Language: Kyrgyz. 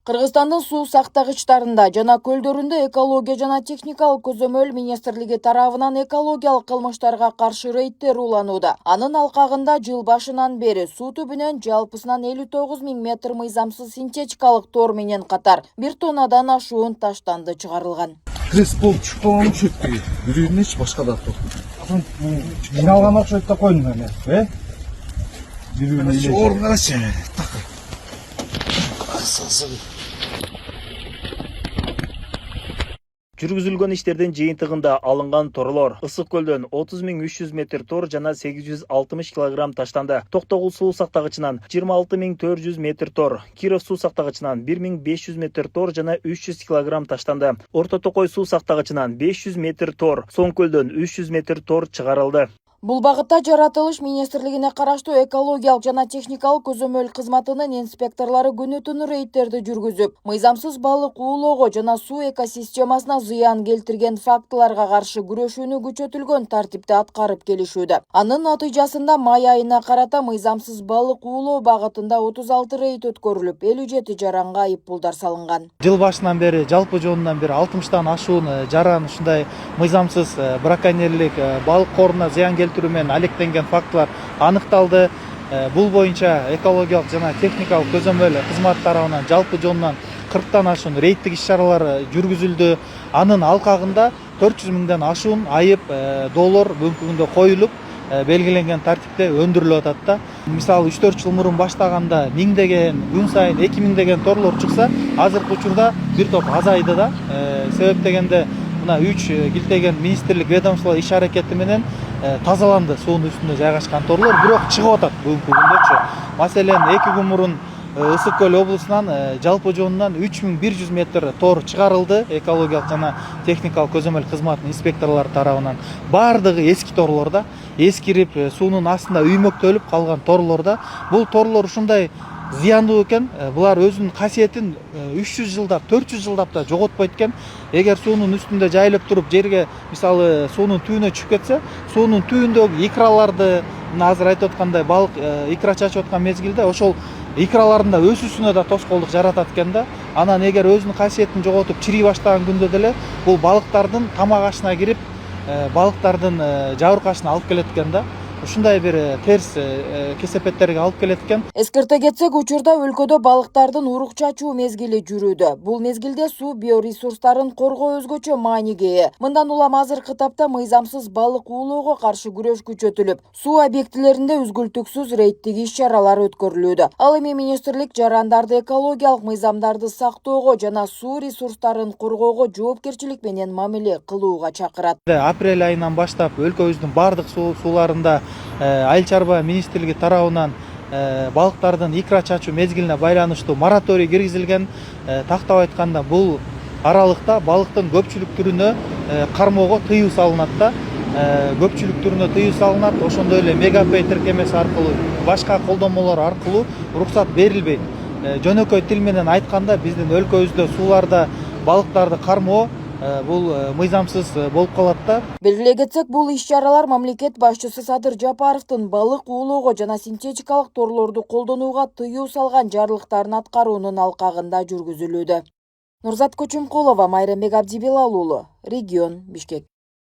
Кыргызстандын суу сактагычтарында жана көлдөрүндө экология жана техникалык көзөмөл министрлиги тарабынан экологиялык кылмыштарга каршы рейдтер уланууда. Анын алкагында жыл башынан бери суу түбүнөн жалпысынан 59 000 метр мыйзамсыз синтетикалык тор менен катар 1 тоннадан ашуун таштанды чыгарылган. Крес болуп чыккан шөттү. Биринеч башка да топ. Жиналган окшойт да койдум эле. Биринеч оргачы. Жүргүзүлгөн иштердин жыйынтыгында алынган торлор Ысык көлдөн 30 300 метр тор жана 860 килограмм таштанды. Токтогул суу сактагычынан 26 400 метр тор, Киров суу сактагычынан 1500 метр тор жана 300 килограмм таштанды. Орто Токой суу сактагычынан 500 метр тор, Соң көлдөн 300 метр тор чыгарылды. Бул багытта жаратылыш министрлигине караштуу экологиялык жана техникалык көзөмөл кызматынын инспекторлору күнү-түнү рейдтерди жүргүзүп, мыйзамсыз балык уулоого жана суу экосистемасына зыян келтирген фактыларга каршы күрөшүүнү күчөтүлгөн тартипте аткарып келишүүдө. Анын натыйжасында май айына карата мыйзамсыз балык уулоо багытында 36 рейд өткөрүлүп, 57 жаранга айыппулдар салынган. Жыл башынан бери жалпы жоонунан бери 60тан ашуун жаран ушундай мыйзамсыз браконьерлик балык коруна зыян менен алектенген фактылар аныкталды. Бул боюнча экологиялык жана техникалык көзөмөл кызмат тарабынан жалпы жоонунан 40тан ашуун рейдтик иш-чаралар жүргүзүлдү. Анын алкагында 400 000 ашуун айып доллар бүгүнкү коюлуп, белгиленген тартипте өндүрүлүп атат да. Мисалы 3-4 жыл мурун баштаганда 1000 деген, күн сайын 2000 деген торлор чыкса, азыркы учурда бир топ азайды да. Себеп дегенде мына 3 килтеген министрлик ведомство иш аракети менен тазаланды суунун үстүндө жайгашкан торлор, бирок чыгып атат бүгүнкү күндөчү. Маселен, 2 күн мурун Ысык көл облусунан жалпы жоонунан 3100 метр тор чыгарылды. Экологиялык жана техникалык көзөмөл кызматынын инспекторлору тарабынан. Бардыгы эски торлорда, эскирип, суунун астында үймөктөлүп калган торлорда. Бул торлор ушундай зыяндуу экен, булар өзүнүн касиетин 300 жылдап, 400 жылдап да жоготпойт экен. Эгер суунун үстүндө жайылып туруп, жерге мисалы суунун түбүнө чүгүп кетсе, суунун түбүндөгү икраларды, мына азыр айтып аткандай балык икра чачып аткан мезгилде ошол икралардын да өсүүсүнө да тоскоолдук жаратат экен да. Анан эгер өзүнүн касиетин жоготуп чирий баштаган күндө деле бул балыктардын тамак ашына кирип, балыктардын жабыркашына алып келет экен да. Ушундай бир терс кесепеттерге алып келет экен. Эскерте кетсек, учурда өлкөдө балыктардын урук чачуу мезгили жүрүүдө. Бул мезгилде суу биоресурстарын коргоо өзгөчө мааниге ээ. Мындан улам азыркы тапта мыйзамсыз балык уулоого каршы күрөш күчөтүлүп, суу объектилеринде үзгүлтүксүз рейдтик иш-чаралар өткөрүлүүдө. Ал эми министрлик жарандарды экологиялык мыйзамдарды сактоого жана суу ресурстарын коргоого жоопкерчилик менен мамиле кылууга чакырат. Апрель айынан баштап өлкөбүздүн бардык сууларында Айыл чарба министрлиги тарабынан балыктардын икра чачуу мезгилине байланыштуу мораторий киргизилген. Тактап айтканда, бул аралыкта балыктын көпчүлүк түрүнө кармоого тыюу салынат да. Көпчүлүк түрүнө тыюу салынат, ошондой эле мегапей тиркемеси аркылуу, башка колдонмолор аркылуу уруксат берилбейт. Жөнөкөй тил менен айтканда, биздин өлкөбүздө сууларда балыктарды кармоо бул мыйзамсыз болуп калат да. Белгилей кетсек, бул иш-чаралар мамлекет башчысы Садыр Жапаровдун балык уулоого жана синтетикалык торлорду колдонууга тыюу салган жарлыктарын аткаруунун алкагында жүргүзүлүүдө. Нурзат Көчөмкулова, Майрамбек Абдибелал уулу, Регион, Бишкек.